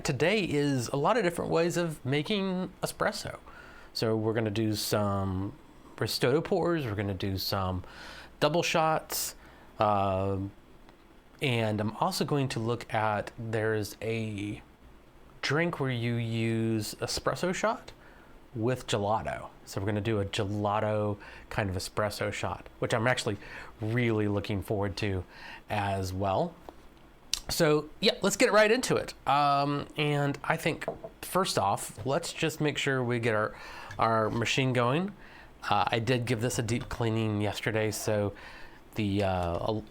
today is a lot of different ways of making espresso. So we're going to do some risotto pours, we're going to do some double shots, and I'm also going to look at, there's a drink where you use espresso shot with gelato. So we're going to do a gelato kind of espresso shot, which I'm actually really looking forward to as well. So yeah, let's get right into it. And I think first off, let's just make sure we get our machine going. I did give this a deep cleaning yesterday, so there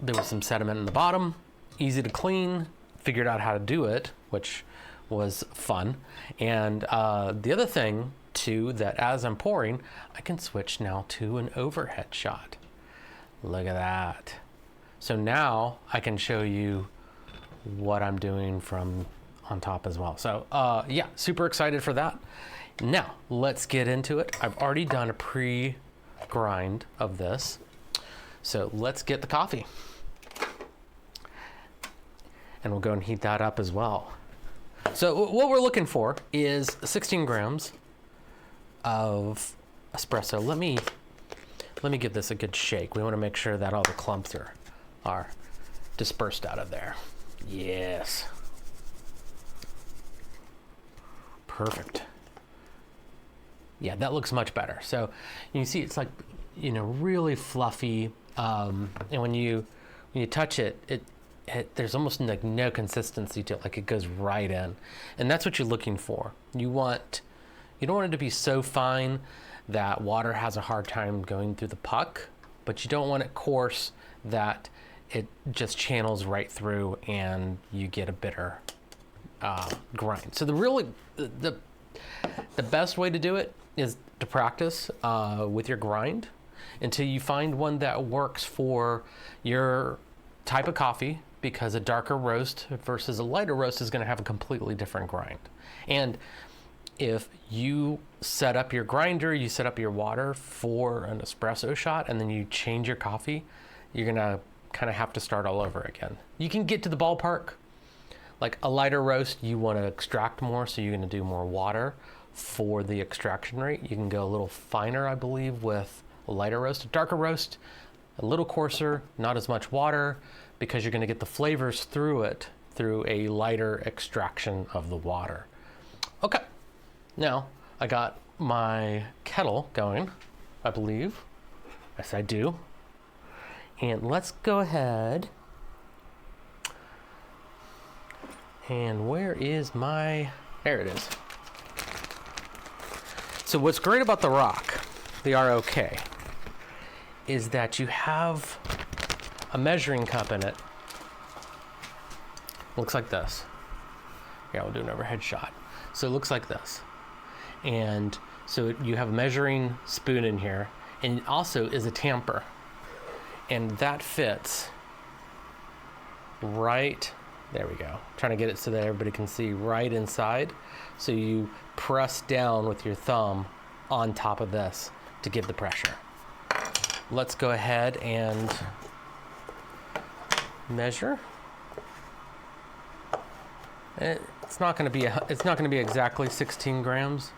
was some sediment in the bottom, easy to clean, figured out how to do it, which was fun. And the other thing too, that as I'm pouring, I can switch now to an overhead shot. Look at that. So now I can show you what I'm doing from on top as well. So yeah, super excited for that. Now let's get into it. I've already done a pre-grind of this. So let's get the coffee. And we'll go and heat that up as well. So what we're looking for is 16 grams of espresso. Let me give this a good shake. We want to make sure that all the clumps are dispersed out of there. Yes. Perfect. Yeah, that looks much better. So you see it's like, you know, really fluffy. And when you touch it, there's almost like no consistency to it, like it goes right in. And that's what you're looking for. You don't want it to be so fine that water has a hard time going through the puck, but you don't want it coarse that it just channels right through and you get a bitter grind. So the best way to do it is to practice with your grind until you find one that works for your type of coffee, because a darker roast versus a lighter roast is going to have a completely different grind. And if you set up your grinder, you set up your water for an espresso shot, and then you change your coffee, you're going to kind of have to start all over again. You can get to the ballpark. Like a lighter roast, you want to extract more, so you're going to do more water for the extraction rate. You can go a little finer, I believe, with a lighter roast. A darker roast, a little coarser, not as much water, because you're going to get the flavors through it through a lighter extraction of the water. Okay, now I got my kettle going, I believe. Yes, I do. And let's go ahead. And where is my, there it is. So what's great about the ROK, is that you have a measuring cup in it. Looks like this. Yeah, we'll do an overhead shot. So it looks like this. And so you have a measuring spoon in here, and it also is a tamper. And that fits right, there we go. Trying to get it so that everybody can see right inside. So you press down with your thumb on top of this to give the pressure. Let's go ahead and measure. It's not going to be exactly 16 grams.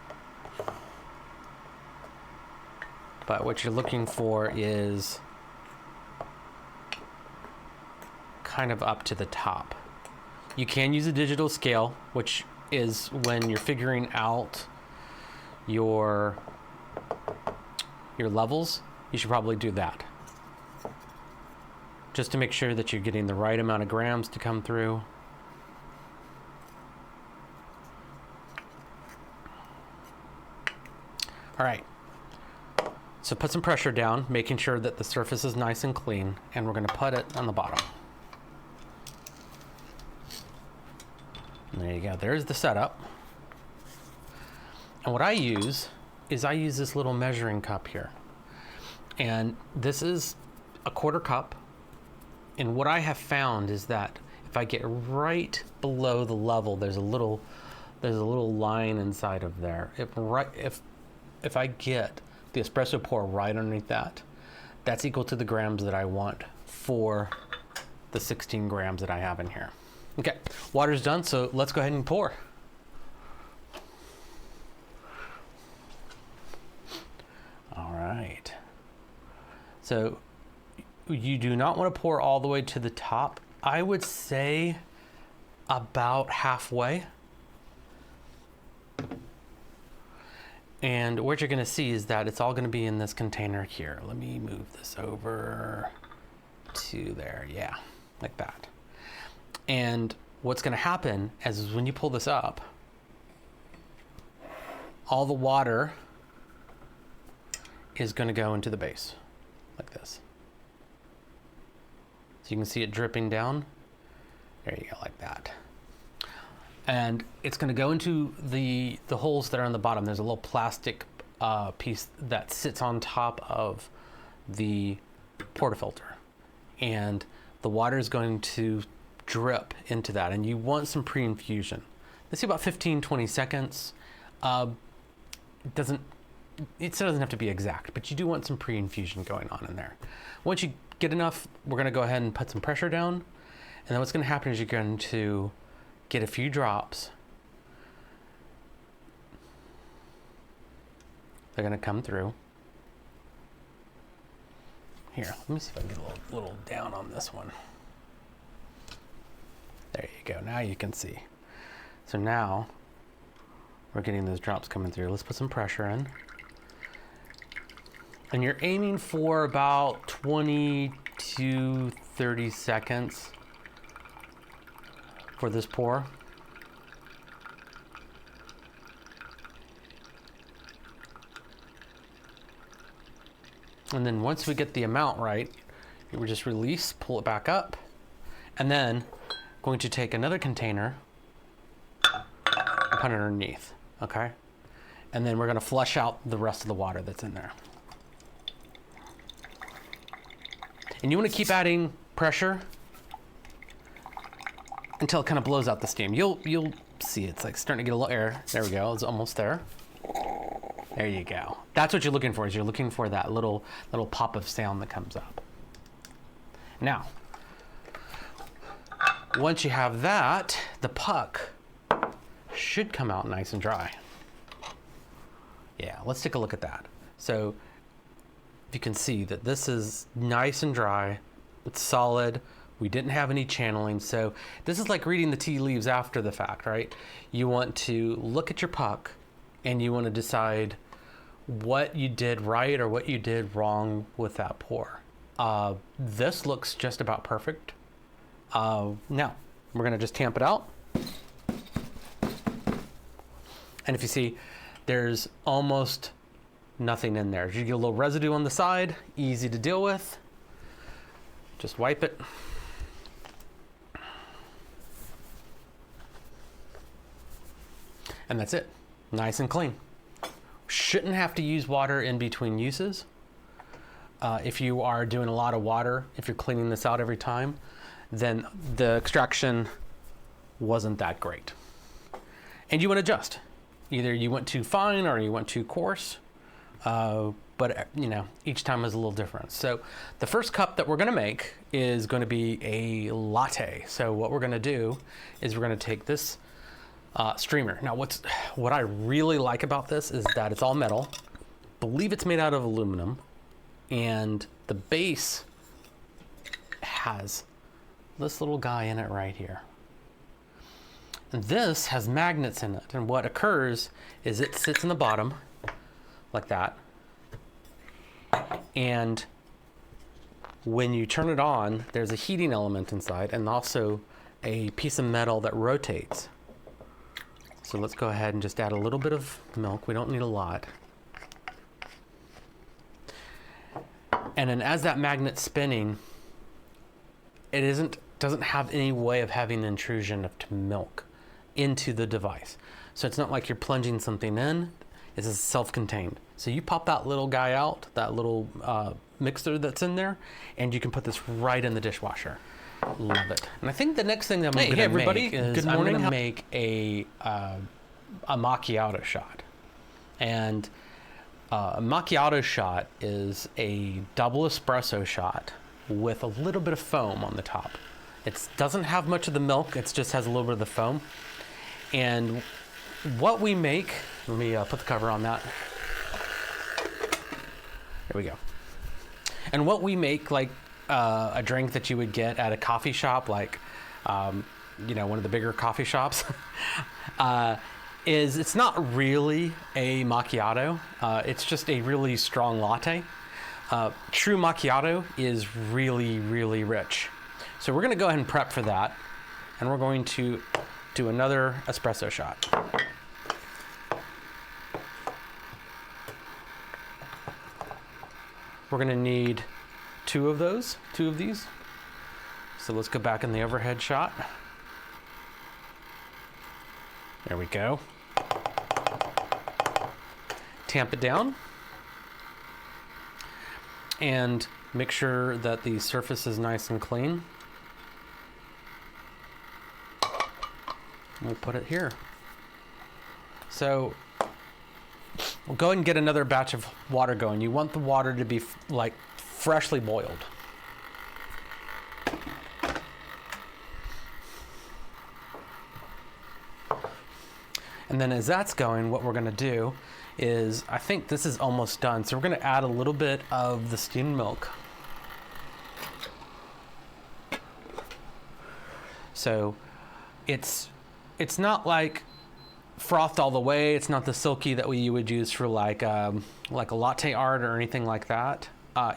But what you're looking for is kind of up to the top. You can use a digital scale, which is when you're figuring out your levels. You should probably do that, just to make sure that you're getting the right amount of grams to come through. All right, so put some pressure down, making sure that the surface is nice and clean, and we're going to put it on the bottom. There you go, there's the setup. And what I use is this little measuring cup here. And this is a 1/4 cup. And what I have found is that if I get right below the level, there's a little line inside of there. If I get the espresso pour right underneath that, that's equal to the grams that I want for the 16 grams that I have in here. Okay, water's done, so let's go ahead and pour. All right. So you do not want to pour all the way to the top. I would say about halfway. And what you're going to see is that it's all going to be in this container here. Let me move this over to there. Yeah, like that. And what's going to happen is when you pull this up, all the water is going to go into the base like this. So you can see it dripping down. There you go, like that. And it's going to go into the holes that are on the bottom. There's a little plastic piece that sits on top of the portafilter, and the water is going to drip into that. And you want some pre-infusion. Let's see, about 15-20 seconds. It doesn't have to be exact, but you do want some pre-infusion going on in there. Once you get enough, we're going to go ahead and put some pressure down. And then what's going to happen is you're going to get a few drops. They're going to come through. Here, let me see if I can get a little down on this one. There you go. Now you can see. So now we're getting those drops coming through. Let's put some pressure in. And you're aiming for about 20 to 30 seconds for this pour. And then once we get the amount right, you would just release, pull it back up, and then going to take another container and put it underneath, okay? And then we're gonna flush out the rest of the water that's in there. And you wanna keep adding pressure until it kind of blows out the steam. You'll see it's like starting to get a little air. There we go, it's almost there. There you go. That's what you're looking for, is you're looking for that little pop of sound that comes up. Now, once you have that, the puck should come out nice and dry. Yeah, let's take a look at that. So you can see that this is nice and dry. It's solid. We didn't have any channeling. So this is like reading the tea leaves after the fact, right? You want to look at your puck and you want to decide what you did right or what you did wrong with that pour. This looks just about perfect. Now we're gonna just tamp it out. And if you see, there's almost nothing in there. You get a little residue on the side, easy to deal with. Just wipe it. And that's it, nice and clean. Shouldn't have to use water in between uses. If you are doing a lot of water, if you're cleaning this out every time, then the extraction wasn't that great. And you want to adjust. Either you went too fine or you went too coarse, but you know, each time is a little different. So the first cup that we're gonna make is gonna be a latte. So what we're gonna do is we're gonna take this streamer. Now what I really like about this is that it's all metal. I believe it's made out of aluminum, and the base has this little guy in it right here. And this has magnets in it, and what occurs is it sits in the bottom like that, and when you turn it on, there's a heating element inside and also a piece of metal that rotates. So let's go ahead and just add a little bit of milk. We don't need a lot. And then as that magnet's spinning, it doesn't have any way of having the intrusion of milk into the device. So it's not like you're plunging something in, it's self-contained. So you pop that little guy out, that little mixer that's in there, and you can put this right in the dishwasher. Love it. And I think the next thing that I'm gonna make is I'm gonna make a macchiato shot. And a macchiato shot is a double espresso shot with a little bit of foam on the top. It doesn't have much of the milk, it just has a little bit of the foam. And what we make, let me put the cover on that. There we go. And what we make, like a drink that you would get at a coffee shop, like, you know, one of the bigger coffee shops, is it's not really a macchiato. It's just a really strong latte. True macchiato is really, really rich. So we're going to go ahead and prep for that. And we're going to do another espresso shot. We're going to need two of these. So let's go back in the overhead shot. There we go. Tamp it down. And make sure that the surface is nice and clean. We'll put it here. So we'll go ahead and get another batch of water going. You want the water to be like freshly boiled. And then as that's going, what we're going to do is, I think this is almost done. So we're going to add a little bit of the steamed milk. So it's not like frothed all the way. It's not the silky that you would use for like a latte art or anything like that.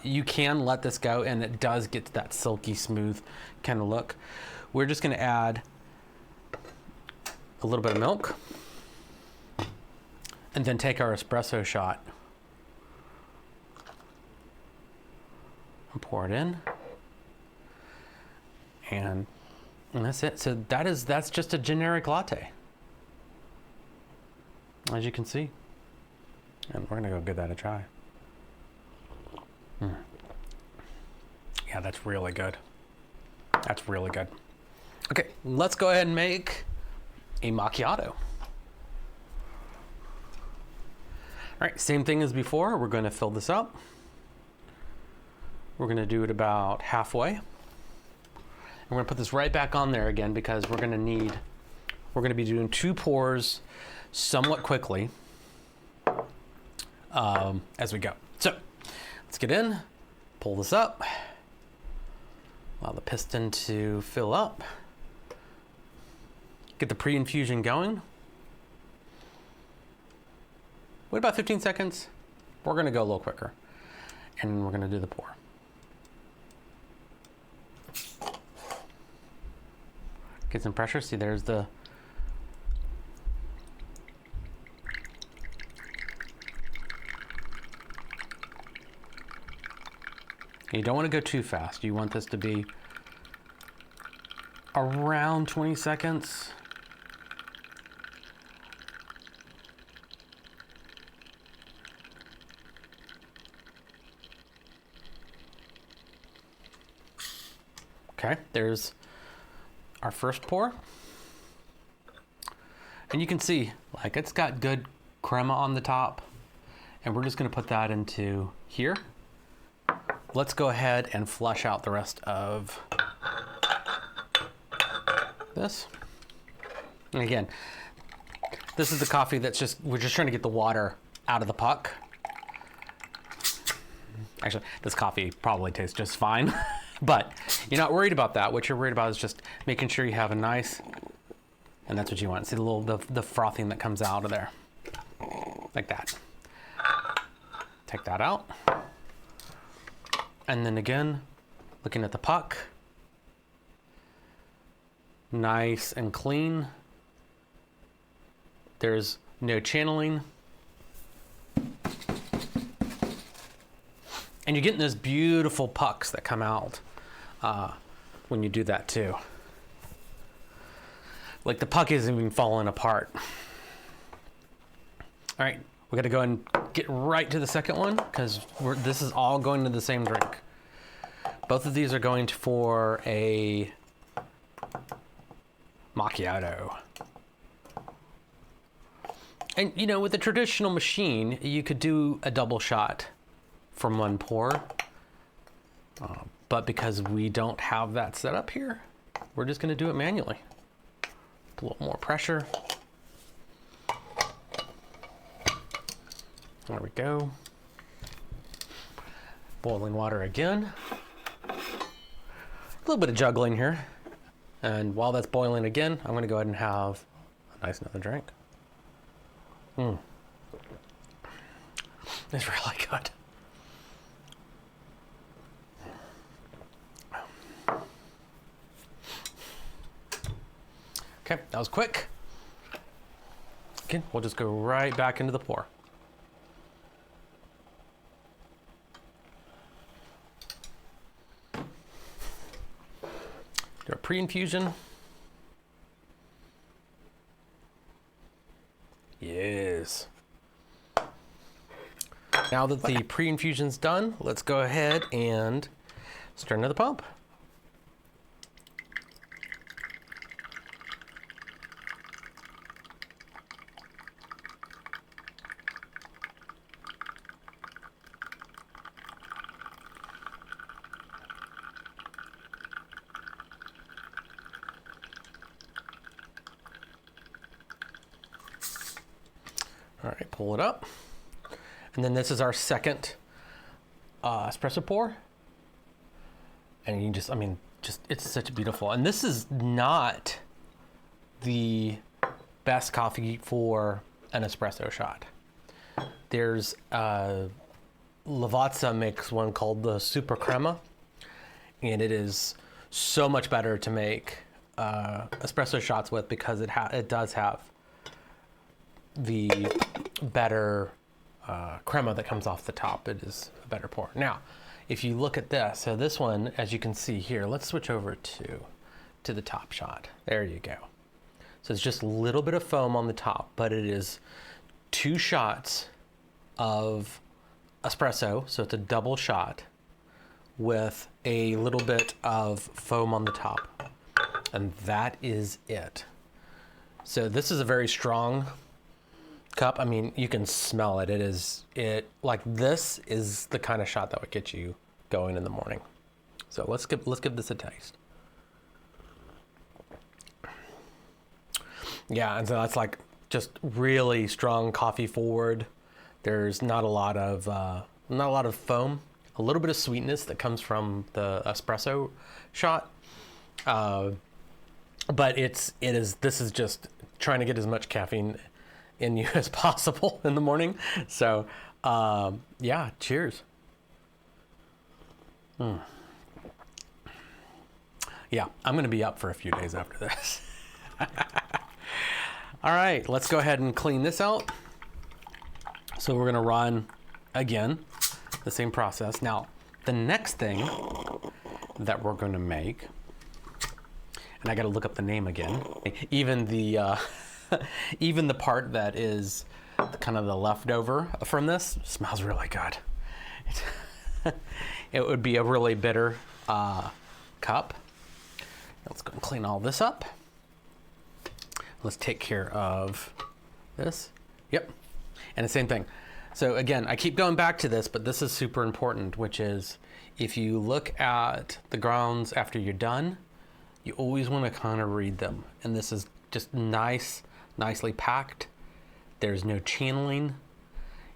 You can let this go and it does get to that silky smooth kind of look. We're just going to add a little bit of milk and then take our espresso shot and pour it in. And that's it. So that's just a generic latte, as you can see. And we're gonna go give that a try. Yeah, that's really good. That's really good. Okay, let's go ahead and make a macchiato. All right, same thing as before. We're gonna fill this up. We're gonna do it about halfway. And we're gonna put this right back on there again because we're gonna be doing 2 pours somewhat quickly as we go. So let's get in, pull this up, allow the piston to fill up, get the pre-infusion going. Wait about 15 seconds. We're gonna go a little quicker and we're gonna do the pour. Get some pressure. See, there's the you don't want to go too fast. You want this to be around 20 seconds. Okay, there's our first pour. And you can see, like, it's got good crema on the top. And we're just gonna put that into here. Let's go ahead and flush out the rest of this. And again, this is the coffee that's we're just trying to get the water out of the puck. Actually, this coffee probably tastes just fine, but you're not worried about that. What you're worried about is just making sure you have a nice, and that's what you want. See the frothing that comes out of there, like that. Take that out. And then again, looking at the puck, nice and clean. There's no channeling. And you're getting those beautiful pucks that come out when you do that too. Like the puck isn't even falling apart. All right, we got to go and get right to the second one because this is all going to the same drink. Both of these are going for a macchiato. And you know, with a traditional machine, you could do a double shot from one pour. But because we don't have that set up here, we're just going to do it manually. Put a little more pressure. There we go. Boiling water again. A little bit of juggling here. And while that's boiling again, I'm going to go ahead and have a nice another drink. It's really good. Okay, that was quick. Again, we'll just go right back into the pour. Do a pre-infusion. Yes. Now that the pre-infusion's done, let's go ahead and start into the pump. All right, pull it up. And then this is our second espresso pour. And you just, I mean, just, it's such beautiful. And this is not the best coffee for an espresso shot. There's Lavazza makes one called the Super Crema. And it is so much better to make espresso shots with because it does have the better crema that comes off the top. It is a better pour. Now, if you look at this, so this one, as you can see here, let's switch over to the top shot. There you go. So it's just a little bit of foam on the top, but it is 2 shots of espresso, so it's a double shot with a little bit of foam on the top, and that is it. So this is a very strong cup. I mean, you can smell it. Like this is the kind of shot that would get you going in the morning. So let's give this a taste. Yeah, and so that's like just really strong coffee forward. There's not a lot of foam. A little bit of sweetness that comes from the espresso shot. But this is just trying to get as much caffeine in you as possible in the morning. So yeah, cheers. Yeah, I'm gonna be up for a few days after this. All right, let's go ahead and clean this out. So we're gonna run again the same process. Now the next thing that we're gonna make, and I gotta look up the name again, even the even the part that is kind of the leftover from this smells really good. It would be a really bitter cup. Let's go and clean all this up. Let's take care of this. Yep, and the same thing. So again, I keep going back to this, but this is super important, which is if you look at the grounds after you're done, you always want to kind of read them. And this is just nicely packed. There's no channeling.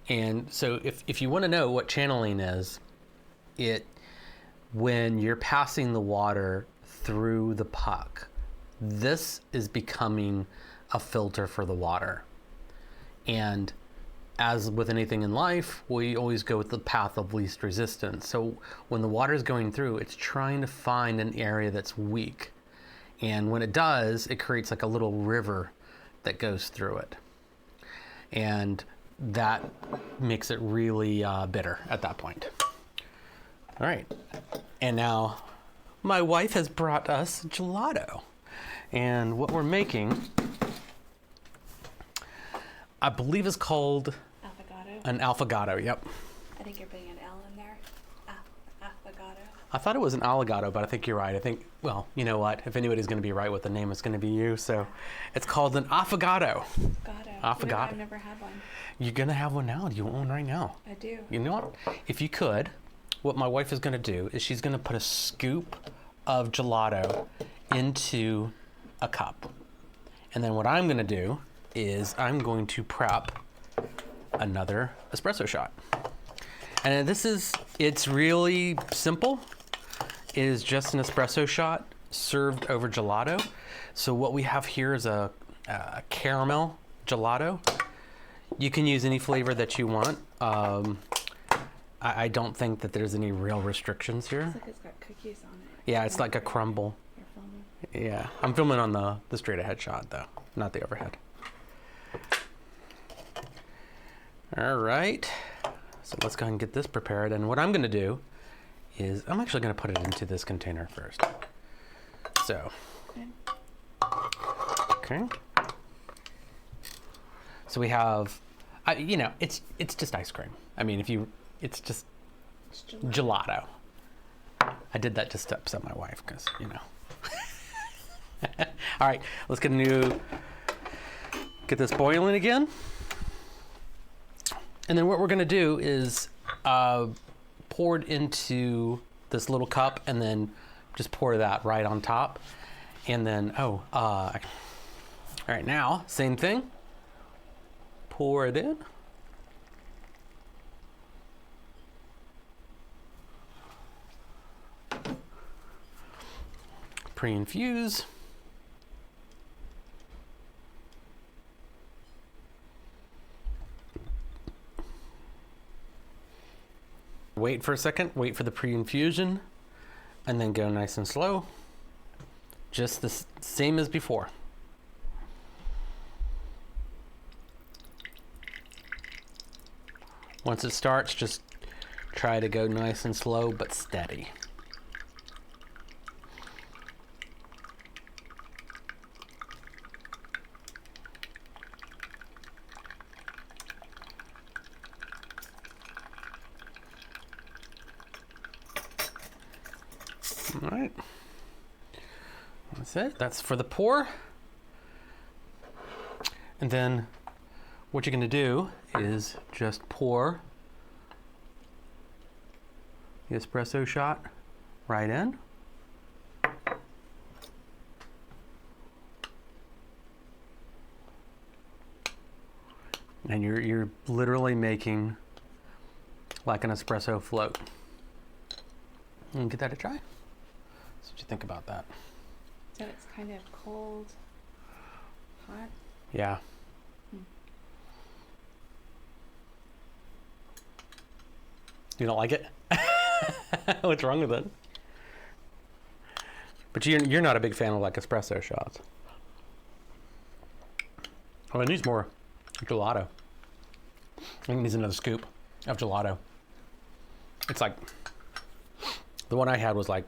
And so if you want to know what channeling is, when you're passing the water through the puck, this is becoming a filter for the water. And as with anything in life, we always go with the path of least resistance. So when the water is going through, it's trying to find an area that's weak. And when it does, it creates like a little river that goes through it. And that makes it really bitter at that point. All right. And now my wife has brought us gelato. And what we're making, I believe is called Affogato. An Affogato, yep. I think you're putting an L in there. Affogato. I thought it was an Alligato, but I think you're right. I think, well, you know what? If anybody's going to be right with the name, it's going to be you. So it's called an Affogato. Affogato. I've never had one. You're going to have one now. You want one right now? I do. You know what? If you could, what my wife is going to do is she's going to put a scoop of gelato into a cup. And then what I'm going to do is I'm going to prep another espresso shot. And it's really simple. It is just an espresso shot served over gelato. So what we have here is a caramel gelato. You can use any flavor that you want. I don't think that there's any real restrictions here. It's like it's got cookies on it. Yeah, it's like a crumble. You're filming. Yeah, I'm filming on the straight ahead shot though, not the overhead. All right, so let's go ahead and get this prepared. And what I'm gonna do is I'm actually gonna put it into this container first. So, okay. So we have, it's just ice cream. I mean, it's just gelato. I did that just to upset my wife because, All right, let's get this boiling again. And then what we're gonna do is pour it into this little cup and then just pour that right on top. And then, all right, now, same thing. Pour it in. Pre-infuse. Wait for a second, wait for the pre-infusion, and then go nice and slow. Just the same as before. Once it starts, just try to go nice and slow but steady. All right, that's it. That's for the pour. And then what you're going to do is just pour the espresso shot right in. And you're literally making like an espresso float. And give that a try. So what you think about that? So it's kind of cold, hot. Yeah. You don't like it? What's wrong with it? But you're not a big fan of like espresso shots. Oh, it needs more gelato. I think it needs another scoop of gelato. It's like, the one I had was like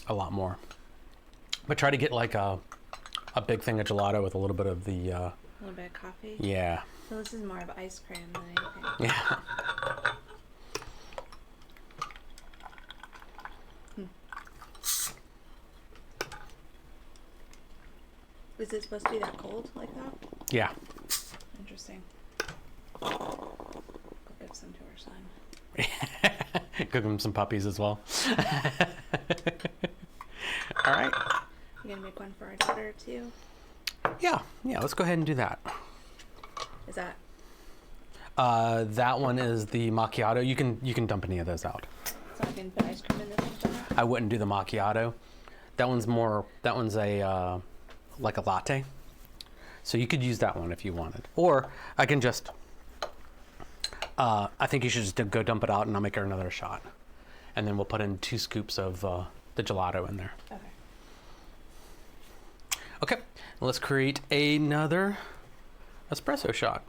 a lot more. But try to get like a big thing of gelato with a little bit of the... a little bit of coffee? Yeah. So this is more of ice cream than anything. Yeah. Is it supposed to be that cold like that? Yeah. Interesting. Go give some to our son. Cook him some puppies as well. All right. You gonna make one for our daughter too? Yeah, let's go ahead and do that. Is that? That one is the macchiato. You can dump any of those out. So I can put ice cream in this one? I wouldn't do the macchiato. That one's a like a latte. So you could use that one if you wanted. Or I can just I think you should just go dump it out and I'll make her another shot. And then we'll put in 2 scoops of the gelato in there. Okay. Okay, let's create another espresso shot.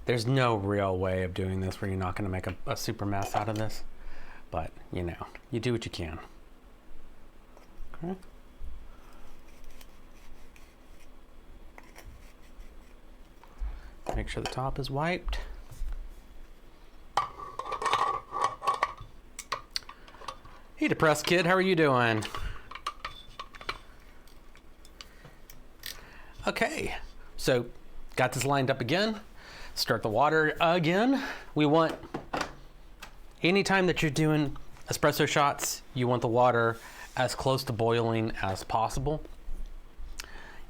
There's no real way of doing this where you're not going to make a super mess out of this, but you do what you can. Okay. Make sure the top is wiped. Hey, depressed kid, how are you doing? Okay, so got this lined up again. Start the water again. We want, anytime that you're doing espresso shots, you want the water as close to boiling as possible.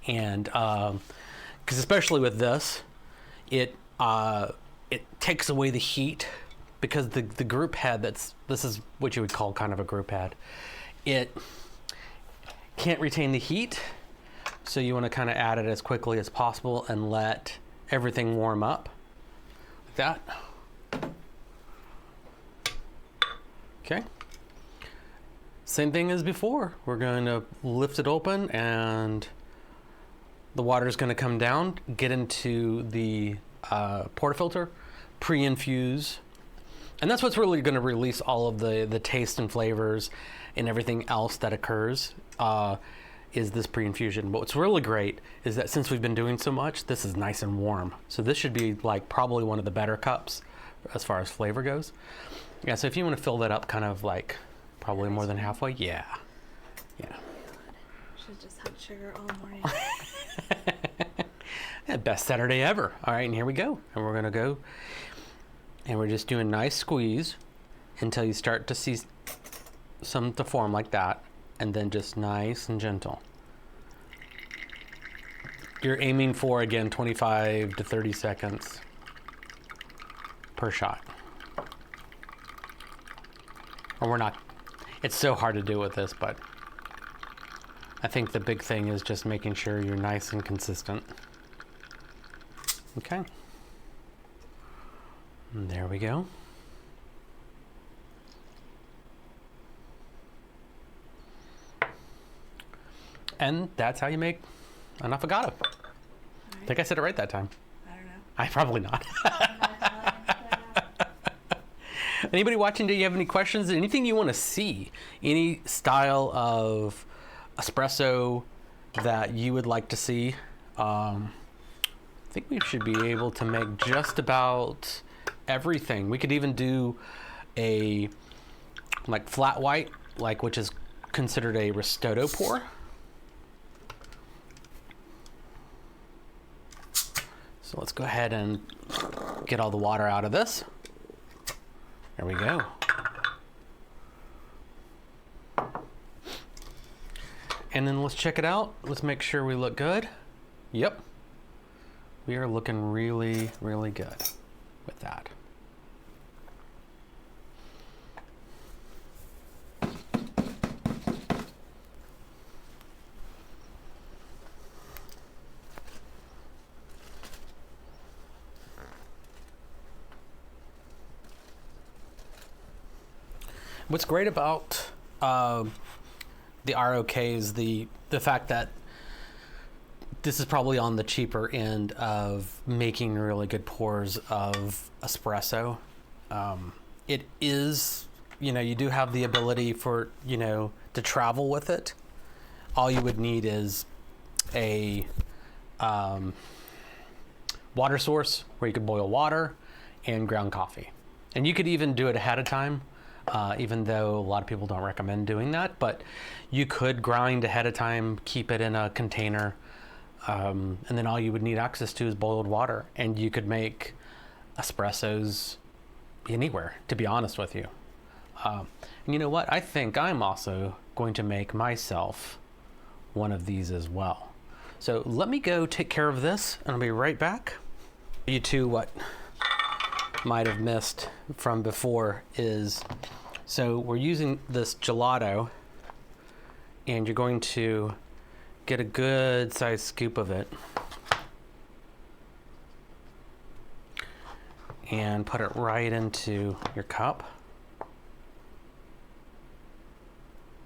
And because especially with this, it takes away the heat, because the group head, this is what you would call kind of a group head, it can't retain the heat, so you want to kind of add it as quickly as possible and let everything warm up like that. Okay, same thing as before. We're going to lift it open and the water is going to come down, get into the portafilter, pre-infuse, and that's what's really going to release all of the taste and flavors and everything else that occurs, is this pre-infusion. But what's really great is that since we've been doing so much, this is nice and warm. So this should be like probably one of the better cups as far as flavor goes. Yeah, so if you want to fill that up kind of like probably more than halfway, yeah. Should just have sugar all morning. Yeah, best Saturday ever. All right, and here we go. And we're gonna go, and we're just doing a nice squeeze until you start to see some to form like that, and then just nice and gentle. You're aiming for, again, 25 to 30 seconds per shot. Or we're not, it's so hard to do with this, but I think the big thing is just making sure you're nice and consistent. Okay. And there we go. And that's how you make an affogato. I think I said it right that time. I don't know. I probably not. Anybody watching, do you have any questions? Anything you want to see? Any style of espresso that you would like to see? I think we should be able to make just about everything. We could even do a like flat white, like which is considered a risotto pour. So let's go ahead and get all the water out of this. There we go. And then let's check it out. Let's make sure we look good. Yep. We are looking really, really good with that. What's great about the ROK is the fact that this is probably on the cheaper end of making really good pours of espresso. It is, you do have the ability for, to travel with it. All you would need is a water source where you could boil water and ground coffee. And you could even do it ahead of time. Even though a lot of people don't recommend doing that, but you could grind ahead of time, keep it in a container, and then all you would need access to is boiled water, and you could make espressos anywhere, to be honest with you. And you know what? I think I'm also going to make myself one of these as well. So let me go take care of this, and I'll be right back. You two, what might have missed from before is, so we're using this gelato, and you're going to get a good sized scoop of it and put it right into your cup.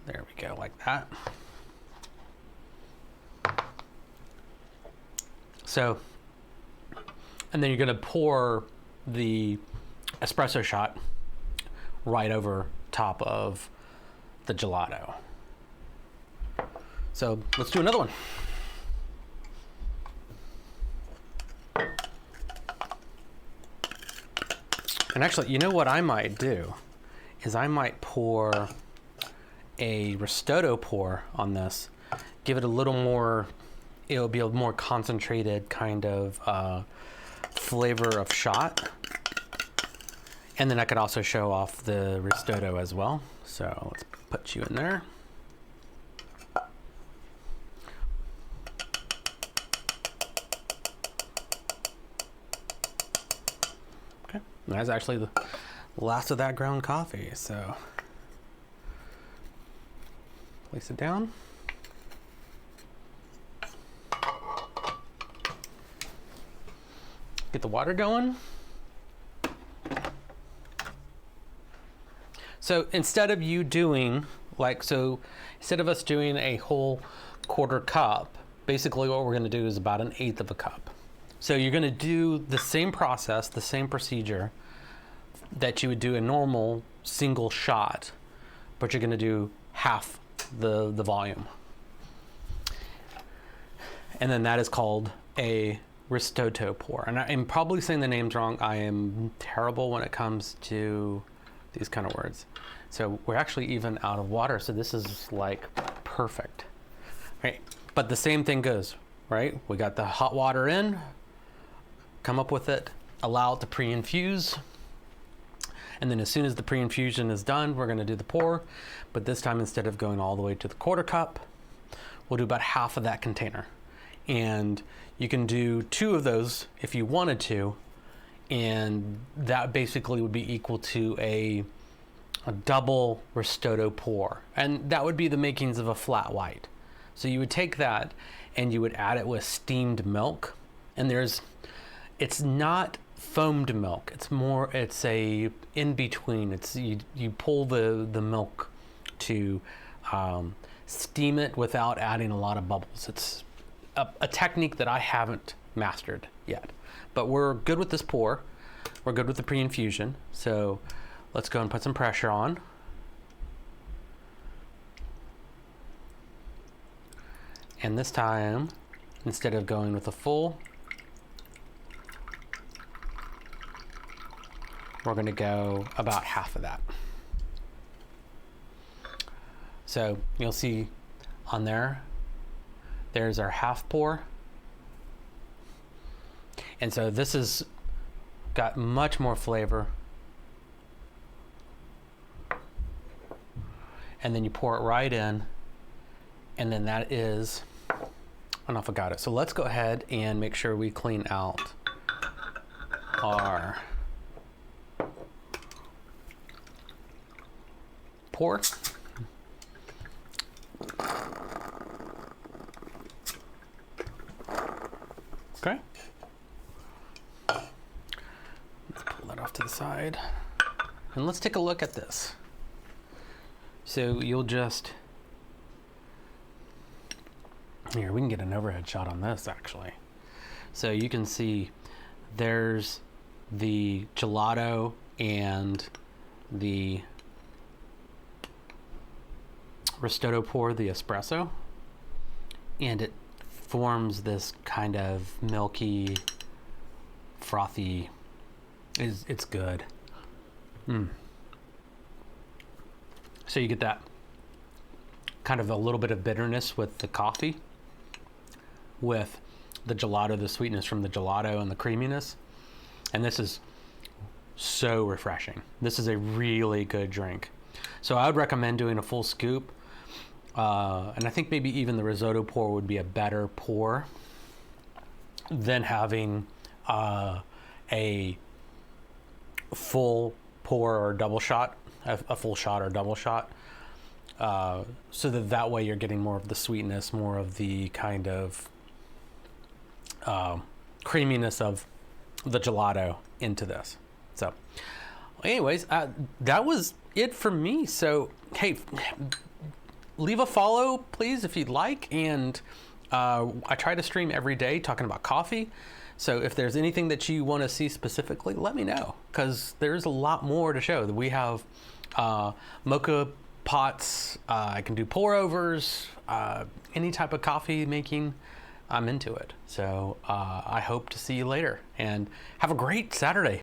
There we go, like that. So, and then you're gonna pour the espresso shot right over top of the gelato. So let's do another one. And actually, you know what I might do is I might pour a risotto pour on this, give it a little more, it'll be a more concentrated kind of flavor of shot. And then I could also show off the risotto as well. So let's put you in there. Okay, and that's actually the last of that ground coffee. So place it down. Get the water going. So instead of you doing instead of us doing a whole quarter cup, basically what we're going to do is about 1/8 of a cup. So you're going to do the same process, the same procedure that you would do a normal single shot, but you're going to do half the volume. And then that is called a risotto pour. And I'm probably saying the names wrong. I am terrible when it comes to these kind of words. So we're actually even out of water. So this is like perfect, right? But the same thing goes, right? We got the hot water in, come up with it, allow it to pre-infuse. And then as soon as the pre-infusion is done, we're gonna do the pour. But this time, instead of going all the way to the quarter cup, we'll do about half of that container. And you can do 2 of those if you wanted to. And that basically would be equal to a double risotto pour. And that would be the makings of a flat white. So you would take that and you would add it with steamed milk. And it's not foamed milk. It's a in between. You pull the milk to steam it without adding a lot of bubbles. It's a technique that I haven't mastered yet, but we're good with this pour. We're good with the pre-infusion. So let's go and put some pressure on. And this time, instead of going with a full, we're going to go about half of that. So you'll see on there's our half pour. And so this has got much more flavor. And then you pour it right in, and then that is an affogato. So let's go ahead and make sure we clean out our pour. Okay. Let's pull that off to the side. And let's take a look at this. So you'll just, here, we can get an overhead shot on this actually. So you can see there's the gelato and the risotto pour, the espresso, and it forms this kind of milky, frothy, it's good. So you get that kind of a little bit of bitterness with the coffee, with the gelato, the sweetness from the gelato and the creaminess. And this is so refreshing. This is a really good drink. So I would recommend doing a full scoop. And I think maybe even the risotto pour would be a better pour than having a full pour or double shot, a full shot or double shot. So that way you're getting more of the sweetness, more of the kind of creaminess of the gelato into this. So anyways, that was it for me. So, hey, leave a follow, please, if you'd like. And I try to stream every day talking about coffee. So if there's anything that you want to see specifically, let me know, because there's a lot more to show. We have mocha pots. I can do pour overs, any type of coffee making. I'm into it. So I hope to see you later, and have a great Saturday.